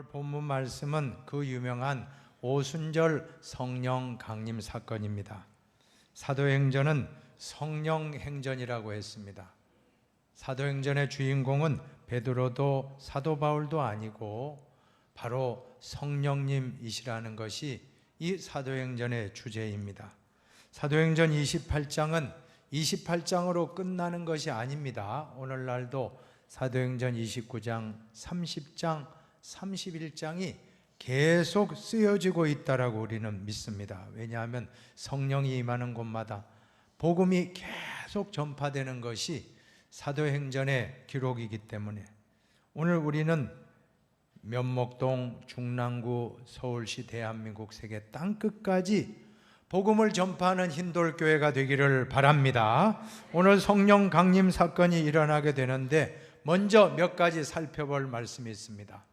오늘 본문 말씀은 그 유명한 오순절 성령 강림 사건입니다. 사도행전은 성령 행전이라고 했습니다. 사도행전의 주인공은 베드로도 사도 바울도 아니고 바로 성령님이시라는 것이 이 사도행전의 주제입니다. 사도행전 28장은 28장으로 끝나는 것이 아닙니다. 오늘날도 사도행전 29장, 30장, 31장이 계속 쓰여지고 있다라고 우리는 믿습니다. 왜냐하면 성령이 임하는 곳마다 복음이 계속 전파되는 것이 사도행전의 기록이기 때문에 오늘 우리는 면목동, 중랑구, 서울시, 대한민국 세계 땅끝까지 복음을 전파하는 흰돌교회가 되기를 바랍니다. 오늘 성령 강림 사건이 일어나게 되는데 먼저 몇 가지 살펴볼 말씀이 있습니다.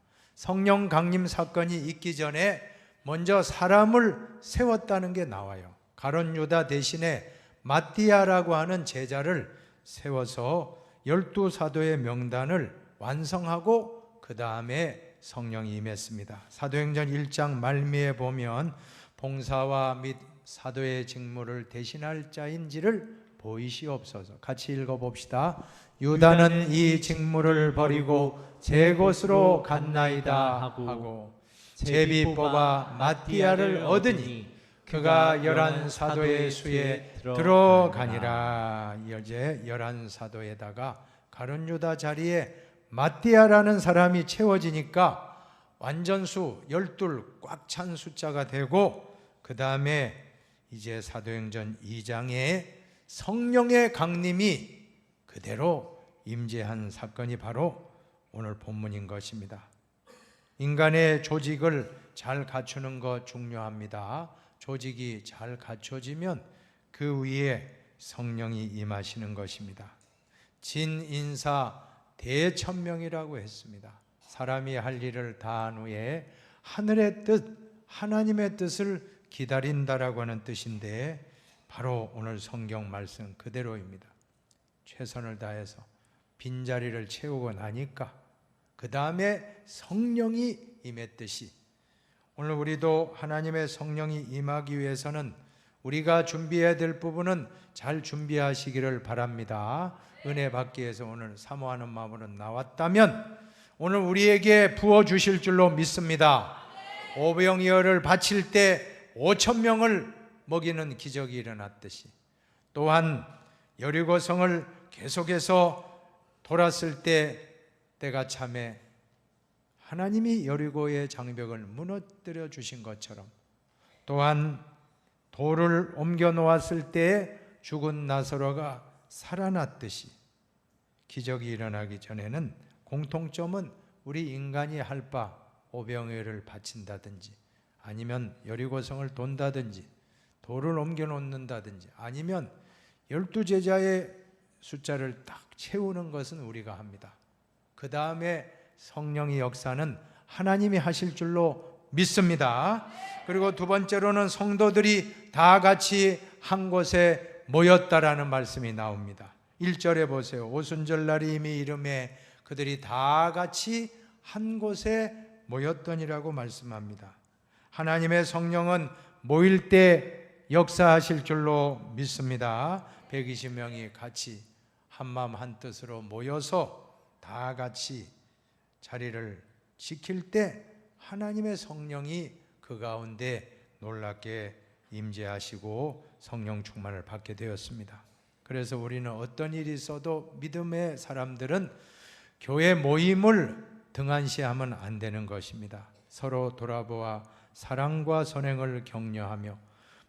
성령 강림 사건이 있기 전에 먼저 사람을 세웠다는 게 나와요. 가룟 유다 대신에 마띠아라고 하는 제자를 세워서 12사도의 명단을 완성하고 그 다음에 성령이 임했습니다. 사도행전 1장 말미에 보면 봉사와 및 사도의 직무를 대신할 자인지를 보이시옵소서. 같이 읽어봅시다. 유다는 이 직무를 버리고 제 곳으로 갔나이다 하고 제비 뽑아 마띠아를 얻으니 그가 11사도의 수에 들어가니라. 이제 11사도에다가 가룟 유다 자리에 마띠아라는 사람이 채워지니까 완전수 12 꽉 찬 숫자가 되고 그 다음에 이제 사도행전 2장에 성령의 강림이 그대로 임재한 사건이 바로 오늘 본문인 것입니다. 인간의 조직을 잘 갖추는 것 중요합니다. 조직이 잘 갖춰지면 그 위에 성령이 임하시는 것입니다. 진인사 대천명이라고 했습니다. 사람이 할 일을 다한 후에 하늘의 뜻, 하나님의 뜻을 기다린다라고 하는 뜻인데 바로 오늘 성경 말씀 그대로입니다. 최선을 다해서 빈자리를 채우고 나니까 그 다음에 성령이 임했듯이 오늘 우리도 하나님의 성령이 임하기 위해서는 우리가 준비해야 될 부분은 잘 준비하시기를 바랍니다. 은혜 받기 위해서 오늘 사모하는 마음으로 나왔다면 오늘 우리에게 부어주실 줄로 믿습니다. 오병이어를 바칠 때 5,000명을 먹이는 기적이 일어났듯이 또한 여리고성을 계속해서 돌았을 때가 참에 하나님이 여리고의 장벽을 무너뜨려 주신 것처럼 또한 돌을 옮겨 놓았을 때 죽은 나사로가 살아났듯이 기적이 일어나기 전에는 공통점은 우리 인간이 할 바 오병이어를 바친다든지 아니면 여리고성을 돈다든지 돌을 옮겨 놓는다든지 아니면 12제자의 숫자를 딱 채우는 것은 우리가 합니다. 그 다음에 성령의 역사는 하나님이 하실 줄로 믿습니다. 그리고 두 번째로는 성도들이 다 같이 한 곳에 모였다라는 말씀이 나옵니다. 1절에 보세요. 오순절 날이 이미 이름에 그들이 다 같이 한 곳에 모였더니라고 말씀합니다. 하나님의 성령은 모일 때 역사하실 줄로 믿습니다. 120명이 같이 한마음 한뜻으로 모여서 다 같이 자리를 지킬 때 하나님의 성령이 그 가운데 놀랍게 임재하시고 성령 충만을 받게 되었습니다. 그래서 우리는 어떤 일이 있어도 믿음의 사람들은 교회 모임을 등한시하면 안 되는 것입니다. 서로 돌아보아 사랑과 선행을 격려하며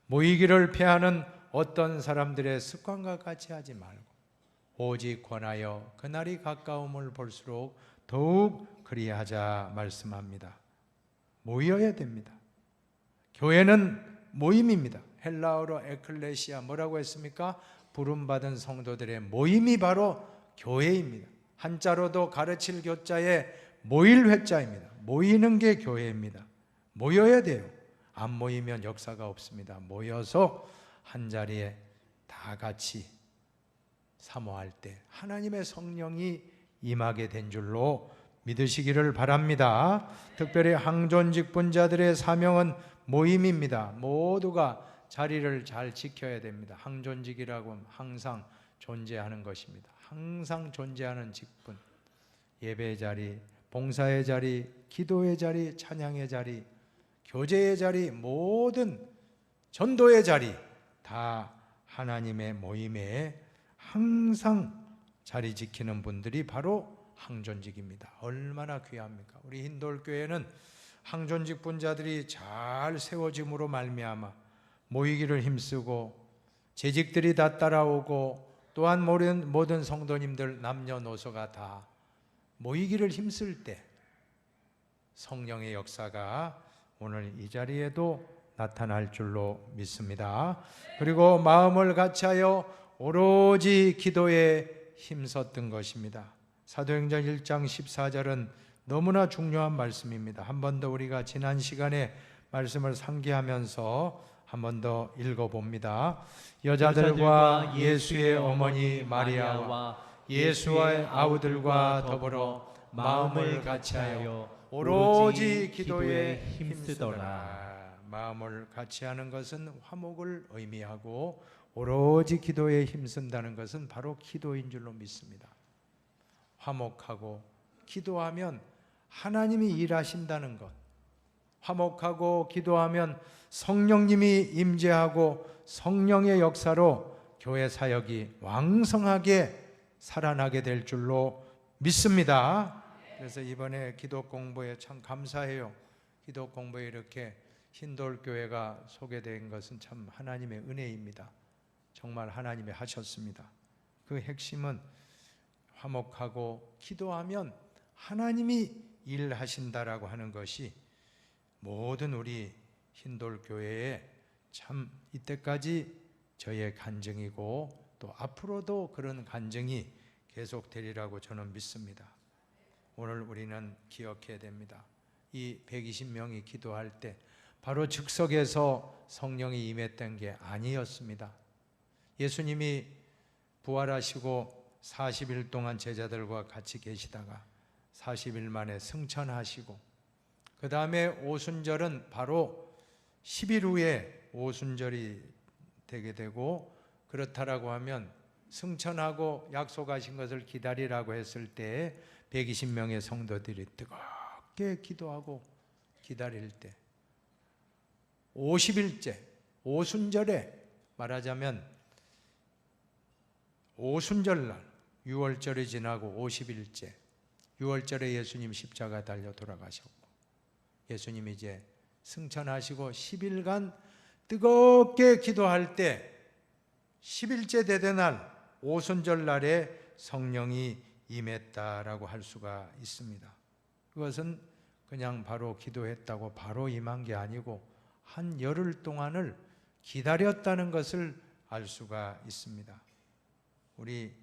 모이기를 피하는 어떤 사람들의 습관과 같이 하지 말고 오직 권하여 그날이 가까움을 볼수록 더욱 그리하자 말씀합니다. 모여야 됩니다. 교회는 모임입니다. 헬라어로 에클레시아 뭐라고 했습니까? 부름받은 성도들의 모임이 바로 교회입니다. 한자로도 가르칠 교자에 모일 회자입니다. 모이는 게 교회입니다. 모여야 돼요. 안 모이면 역사가 없습니다. 모여서 한자리에 다 같이 사모할 때 하나님의 성령이 임하게 된 줄로 믿으시기를 바랍니다. 특별히 항존직분자들의 사명은 모임입니다. 모두가 자리를 잘 지켜야 됩니다. 항존직이라고 하면 항상 존재하는 것입니다. 항상 존재하는 직분, 예배의 자리, 봉사의 자리, 기도의 자리, 찬양의 자리, 교제의 자리, 모든 전도의 자리 다 하나님의 모임에 항상 자리 지키는 분들이 바로 항존직입니다. 얼마나 귀합니까? 우리 힌돌교회는 항존직 분자들이 잘 세워짐으로 말미암아 모이기를 힘쓰고 재직들이 다 따라오고 또한 모든 성도님들 남녀노소가 다 모이기를 힘쓸 때 성령의 역사가 오늘 이 자리에도 나타날 줄로 믿습니다. 그리고 마음을 같이하여 오로지 기도에 힘썼던 것입니다. 사도행전 1장 14절은 너무나 중요한 말씀입니다. 한 번 더 우리가 지난 시간에 말씀을 상기하면서 한 번 더 읽어봅니다. 여자들과 예수의 어머니 마리아와 예수의 아우들과 더불어 마음을 같이하여 오로지 기도에 힘쓰더라. 마음을 같이하는 것은 화목을 의미하고 오로지 기도에 힘쓴다는 것은 바로 기도인 줄로 믿습니다. 화목하고 기도하면 하나님이 일하신다는 것, 화목하고 기도하면 성령님이 임재하고 성령의 역사로 교회 사역이 왕성하게 살아나게 될 줄로 믿습니다. 그래서 이번에 기도 공부에 참 감사해요. 기도 공부에 이렇게 힌돌교회가 소개된 것은 참 하나님의 은혜입니다. 정말 하나님이 하셨습니다. 그 핵심은 화목하고 기도하면 하나님이 일하신다라고 하는 것이 모든 우리 힌돌교회에 참 이때까지 저의 간증이고 또 앞으로도 그런 간증이 계속되리라고 저는 믿습니다. 오늘 우리는 기억해야 됩니다. 이 120명이 기도할 때 바로 즉석에서 성령이 임했던 게 아니었습니다. 예수님이 부활하시고 40일 동안 제자들과 같이 계시다가 40일 만에 승천하시고 그 다음에 오순절은 바로 10일 후에 오순절이 되게 되고 그렇다라고 하면 승천하고 약속하신 것을 기다리라고 했을 때 120명의 성도들이 뜨겁게 기도하고 기다릴 때 50일째 오순절에 말하자면 오순절날 6월절이 지나고 50일째 6월절에 예수님 십자가 달려 돌아가셨고 예수님이 이제 승천하시고 10일간 뜨겁게 기도할 때 10일째 되던 날 오순절 날에 성령이 임했다라고 할 수가 있습니다. 그것은 그냥 바로 기도했다고 바로 임한 게 아니고 한 열흘 동안을 기다렸다는 것을 알 수가 있습니다. 우리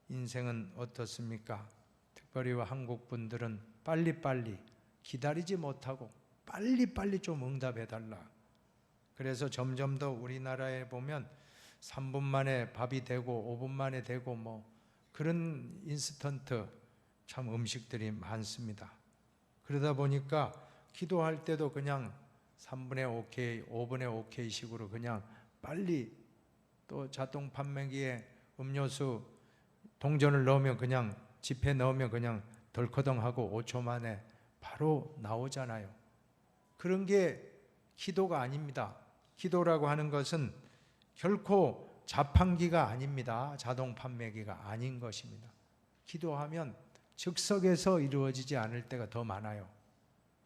인생은 어떻습니까? 특별히 한국 분들은 빨리빨리 기다리지 못하고 빨리빨리 좀 응답해달라. 그래서 점점 더 우리나라에 보면 3분 만에 밥이 되고 5분 만에 되고 뭐 그런 인스턴트 참 음식들이 많습니다. 그러다 보니까 기도할 때도 그냥 3분의 오케이, 5분의 오케이 식으로 그냥 빨리 또 자동 판매기에 음료수 동전을 넣으면 그냥 지폐 넣으면 그냥 덜커덩하고 5초 만에 바로 나오잖아요. 그런 게 기도가 아닙니다. 기도라고 하는 것은 결코 자판기가 아닙니다. 자동 판매기가 아닌 것입니다. 기도하면 즉석에서 이루어지지 않을 때가 더 많아요.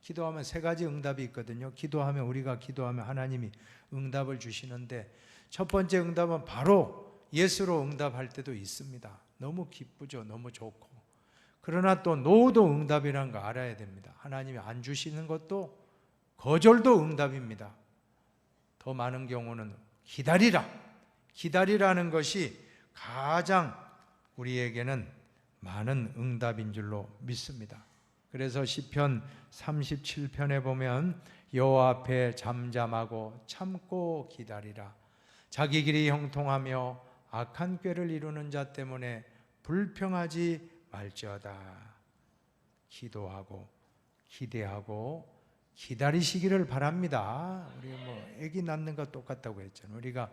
기도하면 세 가지 응답이 있거든요. 기도하면 우리가 기도하면 하나님이 응답을 주시는데 첫 번째 응답은 바로 예수로 응답할 때도 있습니다. 너무 기쁘죠. 너무 좋고. 그러나 또 노도 응답이라는 거 알아야 됩니다. 하나님이 안 주시는 것도 거절도 응답입니다. 더 많은 경우는 기다리라. 기다리라는 것이 가장 우리에게는 많은 응답인 줄로 믿습니다. 그래서 시편 37편에 보면 여호와 앞에 잠잠하고 참고 기다리라. 자기 길이 형통하며 악한 꾀를 이루는 자 때문에 불평하지 말지어다. 기도하고 기대하고 기다리시기를 바랍니다. 우리 아기 낳는 거 똑같다고 했잖아요. 우리가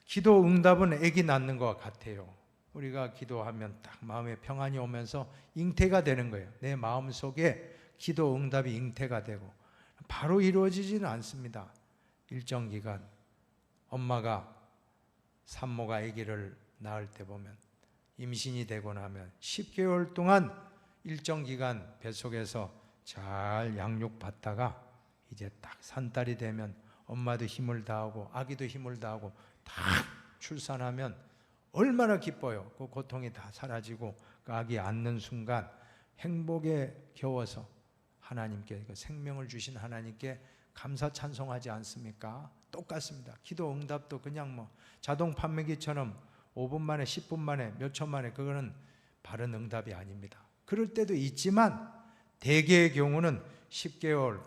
기도 응답은 아기 낳는 것 같아요. 우리가 기도하면 딱 마음에 평안이 오면서 잉태가 되는 거예요. 내 마음 속에 기도 응답이 잉태가 되고 바로 이루어지지는 않습니다. 일정 기간 엄마가 산모가 아기를 낳을 때 보면 임신이 되고 나면 10개월 동안 일정 기간 뱃속에서 잘 양육받다가 이제 딱 산딸이 되면 엄마도 힘을 다하고 아기도 힘을 다하고 딱 출산하면 얼마나 기뻐요. 그 고통이 다 사라지고 그 아기 앉는 순간 행복에 겨워서 하나님께, 그 생명을 주신 하나님께 감사 찬송하지 않습니까? 똑같습니다. 기도 응답도 그냥 자동 판매기처럼 5분 만에 10분 만에 몇 초 만에 그거는 바른 응답이 아닙니다. 그럴 때도 있지만 대개의 경우는 10개월,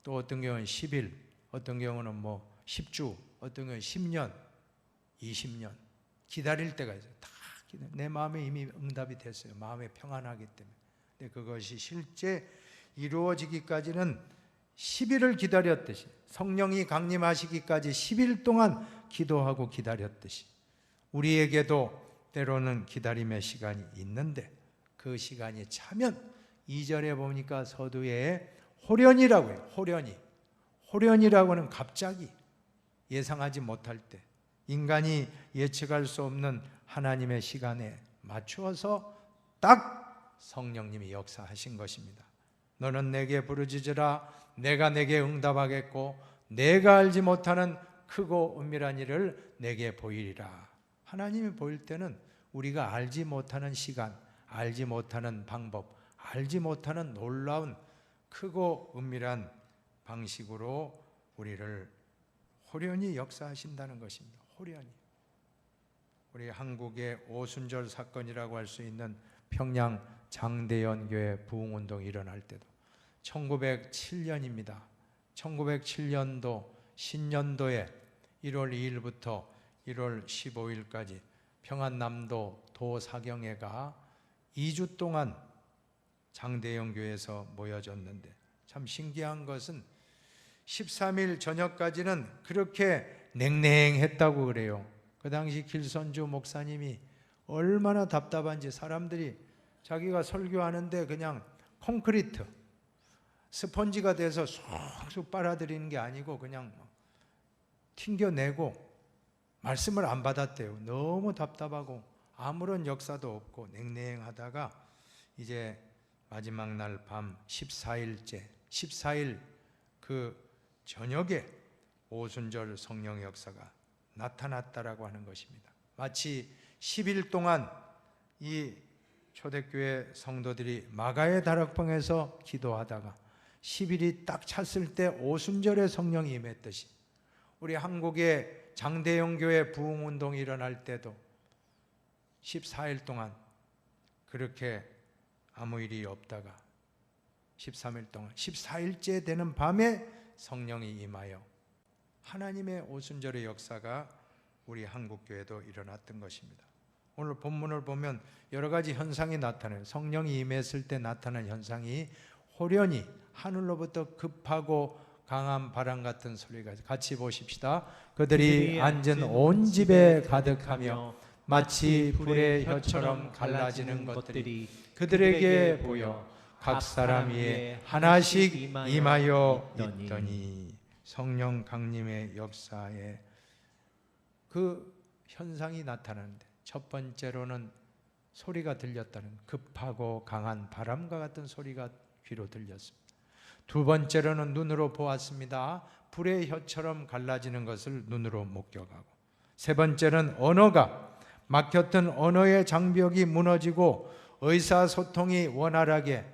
또 어떤 경우는 10일, 어떤 경우는 10주, 어떤 경우는 10년, 20년 기다릴 때가 있어요. 다 내 마음에 이미 응답이 됐어요. 마음에 평안하기 때문에. 근데 그것이 실제 이루어지기까지는 10일을 기다렸듯이, 성령이 강림하시기까지 10일 동안 기도하고 기다렸듯이 우리에게도 때로는 기다림의 시간이 있는데 그 시간이 차면 2절에 보니까 서두에 호련이라고 해요. 호련이라고는 갑자기 예상하지 못할 때, 인간이 예측할 수 없는 하나님의 시간에 맞추어서 딱 성령님이 역사하신 것입니다. 너는 내게 부르짖으라 내가 내게 응답하겠고 내가 알지 못하는 크고 은밀한 일을 내게 보이리라. 하나님이 보일 때는 우리가 알지 못하는 시간, 알지 못하는 방법, 알지 못하는 놀라운 크고 은밀한 방식으로 우리를 호련히 역사하신다는 것입니다. 호련히. 우리 한국의 오순절 사건이라고 할 수 있는 평양 장대연교회 부흥운동이 일어날 때도 1907년입니다. 1907년도 신년도에 1월 2일부터 1월 15일까지 평안남도 도사경회가 2주 동안 장대연교회에서 모여졌는데 참 신기한 것은 13일 저녁까지는 그렇게 냉랭했다고 그래요. 그 당시 길선주 목사님이 얼마나 답답한지, 사람들이 자기가 설교하는데 그냥 콘크리트, 스펀지가 돼서 쏙쏙 빨아들이는 게 아니고 그냥 튕겨내고 말씀을 안 받았대요. 너무 답답하고 아무런 역사도 없고 냉랭하다가 이제 마지막 날 밤 14일 그 저녁에 오순절 성령의 역사가 나타났다라고 하는 것입니다. 마치 10일 동안 이 초대교회 성도들이 마가의 다락방에서 기도하다가 10일이 딱 찼을 때 오순절에 성령이 임했듯이 우리 한국의 장대연교회 부흥운동이 일어날 때도 14일 동안 그렇게 아무 일이 없다가 13일 동안 14일째 되는 밤에 성령이 임하여 하나님의 오순절의 역사가 우리 한국교회도 일어났던 것입니다. 오늘 본문을 보면 여러 가지 현상이 나타나요. 성령이 임했을 때 나타난 현상이 호련히 하늘로부터 급하고 강한 바람 같은 소리가 있어요. 같이 보십시다. 그들이 앉은 온 집에 가득하며 마치 불의 혀처럼 갈라지는 것들이 그들에게 보여 각 사람 위에 하나씩 임하여 있더니 성령 강림의 역사에 그 현상이 나타나는데 첫 번째로는 소리가 들렸다는, 급하고 강한 바람과 같은 소리가 귀로 들렸습니다. 두 번째로는 눈으로 보았습니다. 불의 혀처럼 갈라지는 것을 눈으로 목격하고, 세 번째는 언어가 막혔던 언어의 장벽이 무너지고 의사소통이 원활하게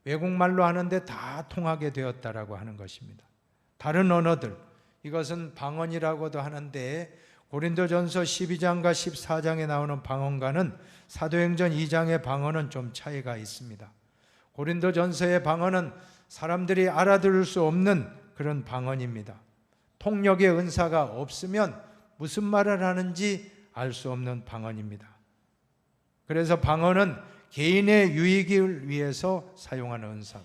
외국말로 하는데 다 통하게 되었다라고 하는 것입니다. 다른 언어들, 이것은 방언이라고도 하는데 고린도전서 12장과 14장에 나오는 방언과는 사도행전 2장의 방언은 좀 차이가 있습니다. 고린도전서의 방언은 사람들이 알아들을 수 없는 그런 방언입니다. 통역의 은사가 없으면 무슨 말을 하는지 알 수 없는 방언입니다. 그래서 방언은 개인의 유익을 위해서 사용하는 은사고,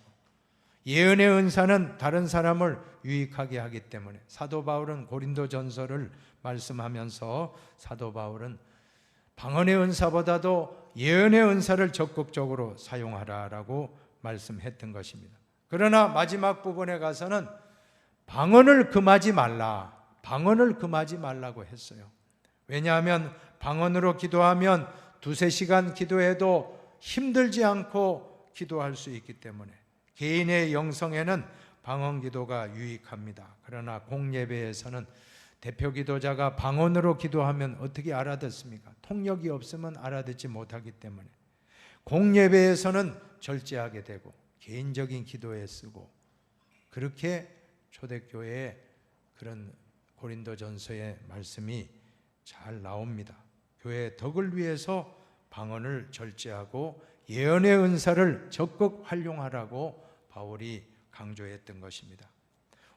예언의 은사는 다른 사람을 유익하게 하기 때문에 사도 바울은 고린도전서를 말씀하면서 사도 바울은 방언의 은사보다도 예언의 은사를 적극적으로 사용하라라고 말씀했던 것입니다. 그러나 마지막 부분에 가서는 방언을 금하지 말라고 했어요. 왜냐하면 방언으로 기도하면 2-3시간 기도해도 힘들지 않고 기도할 수 있기 때문에 개인의 영성에는 방언 기도가 유익합니다. 그러나 공예배에서는 대표 기도자가 방언으로 기도하면 어떻게 알아듣습니까? 통역이 없으면 알아듣지 못하기 때문에 공예배에서는 절제하게 되고 개인적인 기도에 쓰고, 그렇게 초대교회의 그런 고린도전서의 말씀이 잘 나옵니다. 교회의 덕을 위해서 방언을 절제하고 예언의 은사를 적극 활용하라고 바울이 강조했던 것입니다.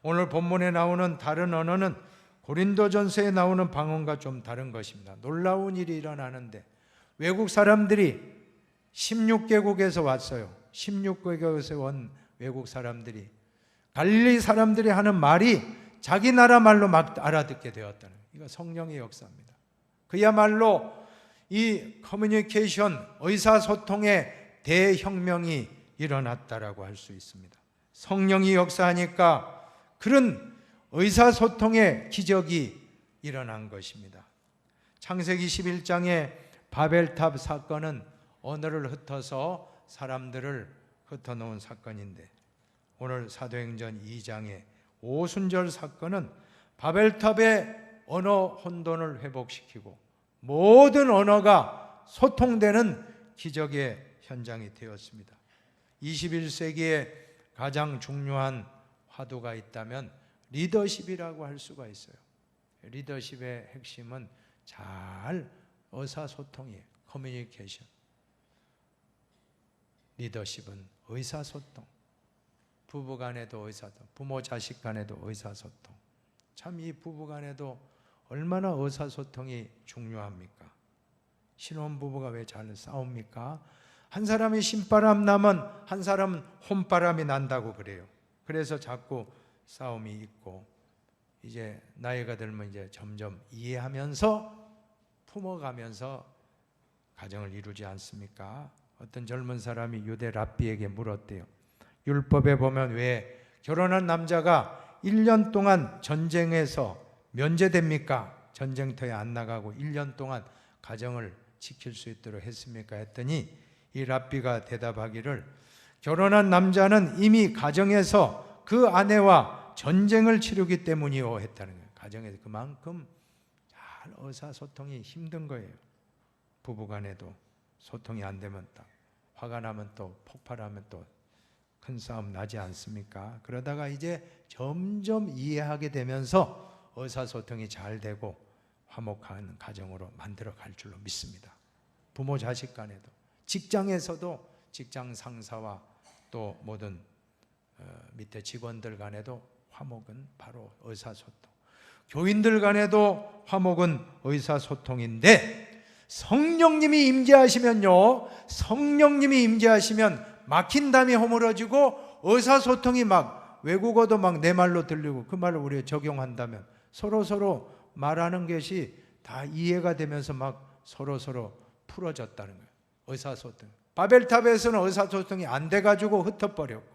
오늘 본문에 나오는 다른 언어는 고린도전서에 나오는 방언과 좀 다른 것입니다. 놀라운 일이 일어나는데 외국 사람들이 16개국에서 왔어요. 16개국에서 온 외국 사람들이 갈릴리 사람들이 하는 말이 자기 나라 말로 막 알아듣게 되었다는, 이거 성령의 역사입니다. 그야말로 이 커뮤니케이션, 의사소통의 대혁명이 일어났다라고 할 수 있습니다. 성령이 역사하니까 그런 의사소통의 기적이 일어난 것입니다. 창세기 11장의 바벨탑 사건은 언어를 흩어서 사람들을 흩어놓은 사건인데, 오늘 사도행전 2장의 오순절 사건은 바벨탑의 언어 혼돈을 회복시키고 모든 언어가 소통되는 기적의 현장이 되었습니다. 21세기에 가장 중요한 화두가 있다면 리더십이라고 할 수가 있어요. 리더십의 핵심은 잘 의사소통이에요. 커뮤니케이션. 리더십은 의사소통. 부부 간에도 의사소통, 부모 자식 간에도 의사소통. 참 이 부부 간에도 얼마나 의사소통이 중요합니까? 신혼부부가 왜 잘 싸웁니까? 한 사람이 신바람 나면 한 사람은 혼바람이 난다고 그래요. 그래서 자꾸 싸움이 있고, 이제 나이가 들면 이제 점점 이해하면서 품어가면서 가정을 이루지 않습니까? 어떤 젊은 사람이 유대 랍비에게 물었대요. 율법에 보면 왜 결혼한 남자가 1년 동안 전쟁에서 면제됩니까? 전쟁터에 안 나가고 1년 동안 가정을 지킬 수 있도록 했습니까? 했더니 이 랍비가 대답하기를, 결혼한 남자는 이미 가정에서 그 아내와 전쟁을 치르기 때문이요 했다는 거예요. 가정에서 그만큼 잘 의사소통이 힘든 거예요. 부부간에도 소통이 안 되면 딱 화가 나면 또 폭발하면 또 큰 싸움 나지 않습니까? 그러다가 이제 점점 이해하게 되면서 의사소통이 잘 되고 화목한 가정으로 만들어 갈 줄로 믿습니다. 부모 자식 간에도, 직장에서도 직장 상사와 또 모든 밑에 직원들 간에도 화목은 바로 의사소통. 교인들 간에도 화목은 의사소통인데, 성령님이 임재하시면요, 성령님이 임재하시면 막힌 담이 허물어지고 의사소통이 막 외국어도 막 내 말로 들리고, 그 말을 우리가 적용한다면 서로 말하는 것이 다 이해가 되면서 막 서로 풀어졌다는 거예요. 의사소통. 바벨탑에서는 의사소통이 안 돼가지고 흩어버렸고,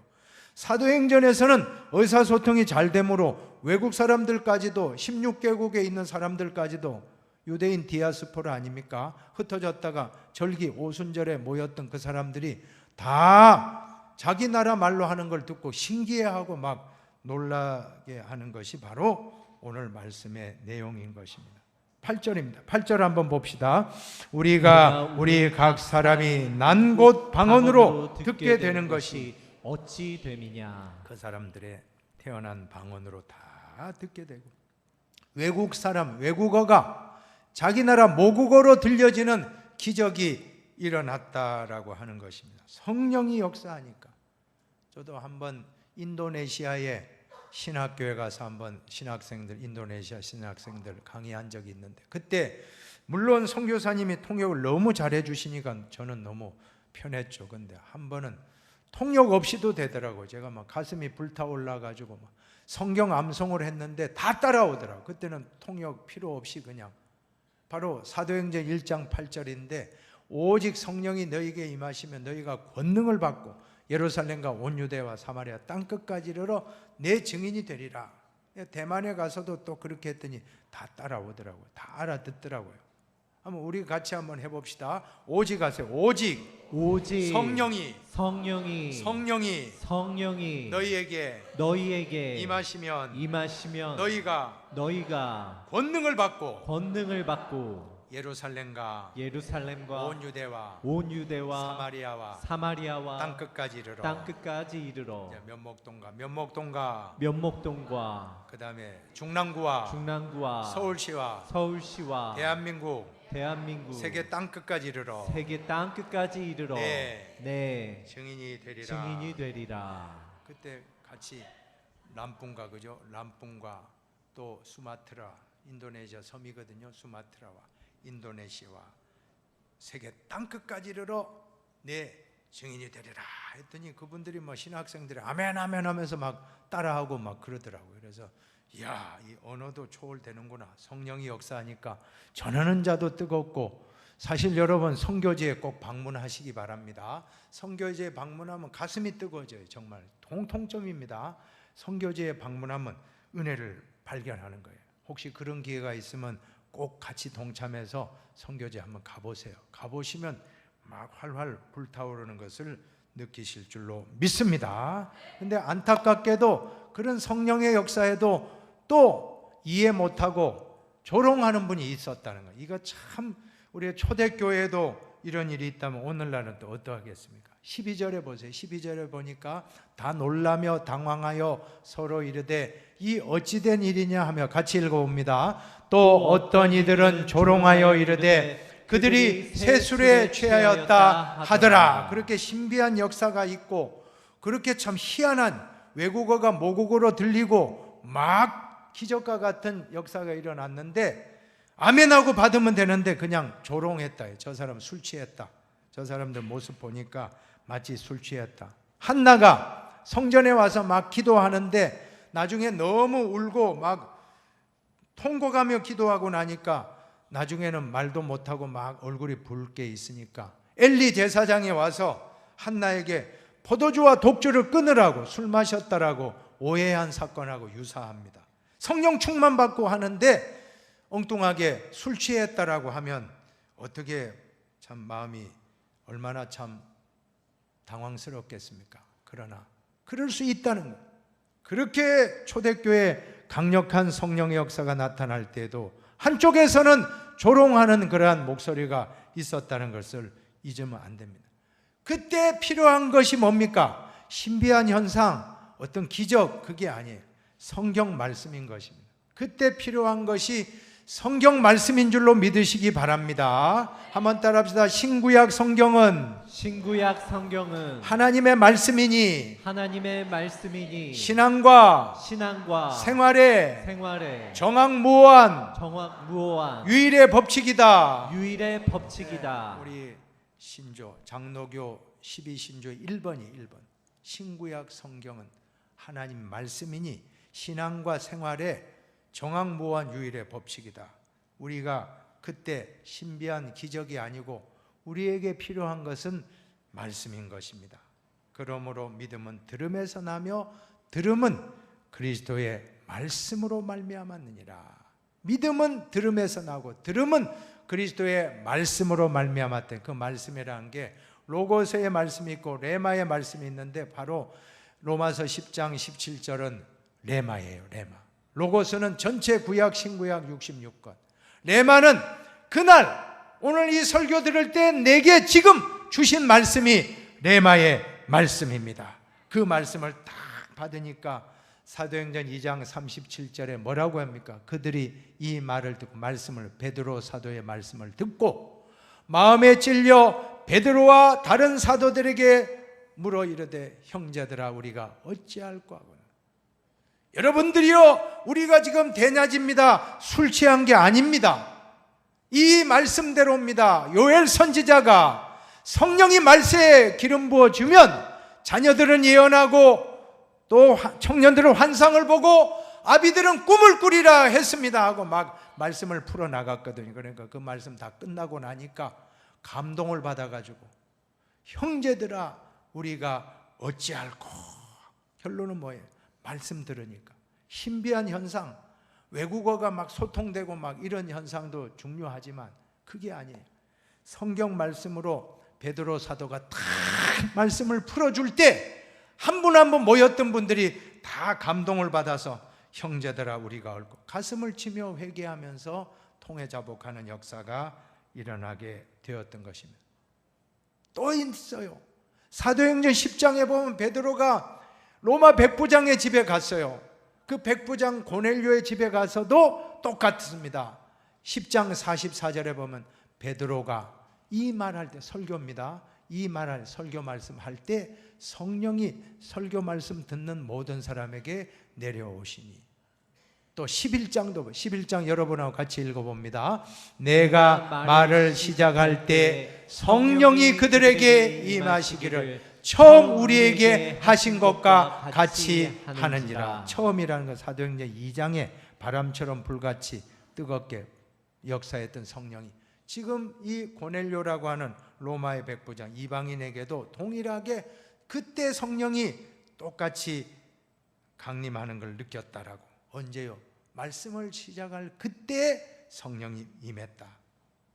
사도행전에서는 의사소통이 잘 되므로 외국 사람들까지도, 16개국에 있는 사람들까지도, 유대인 디아스포라 아닙니까? 흩어졌다가 절기 오순절에 모였던 그 사람들이 다 자기 나라 말로 하는 걸 듣고 신기해하고 막 놀라게 하는 것이 바로 오늘 말씀의 내용인 것입니다. 8절입니다. 8절 한번 봅시다. 우리가 우리 각 사람이 난 곳 방언으로 듣게 되는 것이 어찌 됨이냐. 그 사람들의 태어난 방언으로 다 듣게 되고, 외국 사람, 외국어가 자기 나라 모국어로 들려지는 기적이 일어났다라고 하는 것입니다. 성령이 역사하니까. 저도 한번 인도네시아에 신학교에 가서 한번 신학생들, 인도네시아 신학생들 강의한 적이 있는데, 그때 물론 선교사님이 통역을 너무 잘해 주시니까 저는 너무 편했죠. 근데 한 번은 통역 없이도 되더라고요. 제가 막 가슴이 불타올라 가지고 막 성경 암송을 했는데 다 따라오더라고요. 그때는 통역 필요 없이 그냥 바로 사도행전 1장 8절인데 오직 성령이 너희에게 임하시면 너희가 권능을 받고 예루살렘과 온 유대와 사마리아 땅끝까지 이르러 내 증인이 되리라. 대만에 가서도 또 그렇게 했더니 다 따라오더라고요. 다 알아듣더라고요. 한번 우리 같이 한번 해봅시다. 오직 하세요. 오직 성령이 너희에게 임하시면 너희가 권능을 받고 예루살렘과 온 유대와 사마리아와 땅끝까지 이르러 면목동과 그다음에 중랑구와 서울시와 대한민국 세계 땅끝까지 이르러 네 증인이 되리라. 그때 같이 람pun가 그죠? 람pun가 또 수마트라 인도네시아 섬이거든요. 수마트라와 인도네시아와 세계 땅끝까지 이르러 내 증인이 되리라 했더니 그분들이 뭐 신학생들이 아멘 아멘 하면서 막 따라하고 막 그러더라고요. 그래서 이야, 이 언어도 초월되는구나. 성령이 역사하니까 전하는 자도 뜨겁고. 사실 여러분 선교지에 꼭 방문하시기 바랍니다. 선교지에 방문하면 가슴이 뜨거워져요. 정말 공통점입니다. 선교지에 방문하면 은혜를 발견하는 거예요. 혹시 그런 기회가 있으면 꼭 같이 동참해서 선교지 한번 가보세요. 가보시면 막 활활 불타오르는 것을 느끼실 줄로 믿습니다. 근데 안타깝게도 그런 성령의 역사에도 또 이해 못하고 조롱하는 분이 있었다는 거예요. 이거 참 우리의 초대교회에도 이런 일이 있다면 오늘날은 또 어떠하겠습니까? 12절에 보세요. 12절에 보니까 다 놀라며 당황하여 서로 이르되 이 어찌된 일이냐 하며 같이 읽어봅니다. 또 어떤 이들은 조롱하여 이르되 그들이 세술에 취하였다 하더라. 그렇게 신비한 역사가 있고 그렇게 참 희한한 외국어가 모국어로 들리고 막 기적과 같은 역사가 일어났는데 아멘하고 받으면 되는데 그냥 조롱했다. 저 사람 술 취했다. 저 사람들 모습 보니까 마치 술 취했다. 한나가 성전에 와서 막 기도하는데 나중에 너무 울고 막 통곡하며 기도하고 나니까 나중에는 말도 못하고 막 얼굴이 붉게 있으니까 엘리 제사장이 와서 한나에게 포도주와 독주를 끊으라고 술 마셨다라고 오해한 사건하고 유사합니다. 성령 충만 받고 하는데 엉뚱하게 술 취했다라고 하면 어떻게 참 마음이 얼마나 참 당황스럽겠습니까? 그러나 그럴 수 있다는 거예요. 그렇게 초대교회 강력한 성령의 역사가 나타날 때에도 한쪽에서는 조롱하는 그러한 목소리가 있었다는 것을 잊으면 안 됩니다. 그때 필요한 것이 뭡니까? 신비한 현상, 어떤 기적, 그게 아니에요. 성경 말씀인 것입니다. 그때 필요한 것이 성경 말씀인 줄로 믿으시기 바랍니다. 한번 따라합시다. 신구약 성경은 하나님의 말씀이니 신앙과 생활에 정확무오한 유일의 법칙이다. 우리 신조 장로교 12신조 1번이 1번. 신구약 성경은 하나님 말씀이니 신앙과 생활에 정확무오한 유일의 법칙이다. 우리가 그때 신비한 기적이 아니고 우리에게 필요한 것은 말씀인 것입니다. 그러므로 믿음은 들음에서 나며 들음은 그리스도의 말씀으로 말미암았느니라. 믿음은 들음에서 나고 들음은 그리스도의 말씀으로 말미암았대. 그 말씀이라는 게 로고스의 말씀이 있고 레마의 말씀이 있는데 바로 로마서 10장 17절은 레마예요. 레마. 로고스는 전체 구약 신구약 66권. 레마는 그날 오늘 이 설교 들을 때 내게 지금 주신 말씀이 레마의 말씀입니다. 그 말씀을 딱 받으니까 사도행전 2장 37절에 뭐라고 합니까? 그들이 이 말을 듣고 말씀을 베드로 사도의 말씀을 듣고 마음에 찔려 베드로와 다른 사도들에게 물어 이르되 형제들아 우리가 어찌할까 하고는 여러분들이요 우리가 지금 대낮입니다. 술 취한 게 아닙니다. 이 말씀대로입니다. 요엘 선지자가 성령이 말세에 기름 부어주면 자녀들은 예언하고 또 청년들은 환상을 보고 아비들은 꿈을 꾸리라 했습니다 하고 막 말씀을 풀어나갔거든요. 그러니까 그 말씀 다 끝나고 나니까 감동을 받아가지고 형제들아 우리가 어찌할꼬. 결론은 뭐예요? 말씀 들으니까 신비한 현상, 외국어가 막 소통되고 막 이런 현상도 중요하지만 그게 아니에요. 성경 말씀으로 베드로 사도가 다 말씀을 풀어줄 때 한 분 한 분 모였던 분들이 다 감동을 받아서 형제들아 우리가 옳고 가슴을 치며 회개하면서 통회자복하는 역사가 일어나게 되었던 것입니다. 또 있어요. 사도행전 10장에 보면 베드로가 로마 백부장의 집에 갔어요. 그 백부장 고넬료의 집에 가서도 똑같습니다. 10장 44절에 보면 베드로가 이 말할 때 설교입니다. 이 말할 설교 말씀할 때 성령이 설교 말씀 듣는 모든 사람에게 내려오시니 또 11장 여러분하고 같이 읽어봅니다. 내가 말을 시작할 때 성령이 그들에게 임하시기를 처음 우리에게 하신 것과 같이 하느니라. 처음이라는 건 사도행전 2장에 바람처럼 불같이 뜨겁게 역사했던 성령이 지금 이 고넬료라고 하는 로마의 백부장 이방인에게도 동일하게 그때 성령이 똑같이 강림하는 걸 느꼈다라고. 언제요? 말씀을 시작할 그때 성령이 임했다.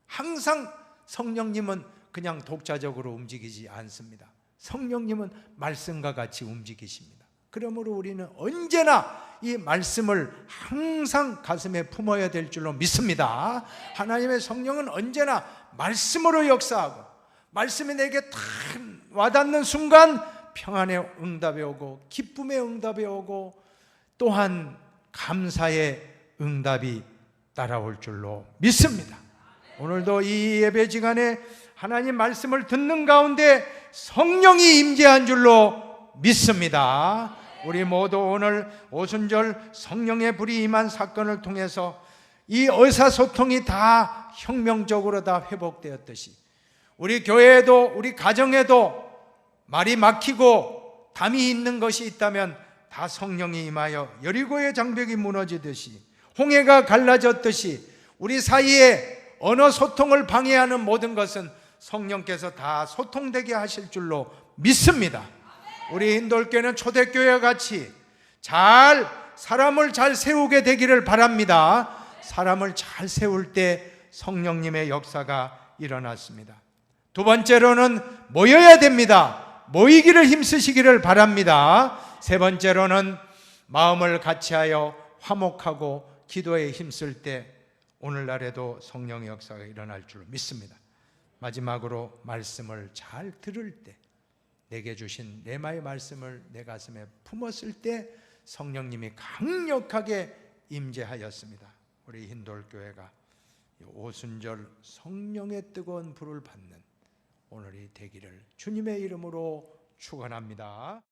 항상 성령님은 그냥 독자적으로 움직이지 않습니다. 성령님은 말씀과 같이 움직이십니다. 그러므로 우리는 언제나 이 말씀을 항상 가슴에 품어야 될 줄로 믿습니다. 하나님의 성령은 언제나 말씀으로 역사하고 말씀이 내게 탁 와닿는 순간 평안의 응답이 오고 기쁨의 응답이 오고 또한 감사의 응답이 따라올 줄로 믿습니다. 오늘도 이 예배 시간에 하나님 말씀을 듣는 가운데 성령이 임재한 줄로 믿습니다. 우리 모두 오늘 오순절 성령의 불이 임한 사건을 통해서 이 의사소통이 다 혁명적으로 다 회복되었듯이 우리 교회에도 우리 가정에도 말이 막히고 담이 있는 것이 있다면 다 성령이 임하여 여리고의 장벽이 무너지듯이 홍해가 갈라졌듯이 우리 사이에 언어 소통을 방해하는 모든 것은 성령께서 다 소통되게 하실 줄로 믿습니다. 우리 인돌교회는 초대교회와 같이 사람을 잘 세우게 되기를 바랍니다. 사람을 잘 세울 때 성령님의 역사가 일어났습니다. 두 번째로는 모여야 됩니다. 모이기를 힘쓰시기를 바랍니다. 세 번째로는 마음을 같이하여 화목하고 기도에 힘쓸 때 오늘날에도 성령의 역사가 일어날 줄 믿습니다. 마지막으로 말씀을 잘 들을 때 내게 주신 레마의 말씀을 내 가슴에 품었을 때 성령님이 강력하게 임재하였습니다. 우리 흰돌교회가 오순절 성령의 뜨거운 불을 받는 오늘이 되기를 주님의 이름으로 축원합니다.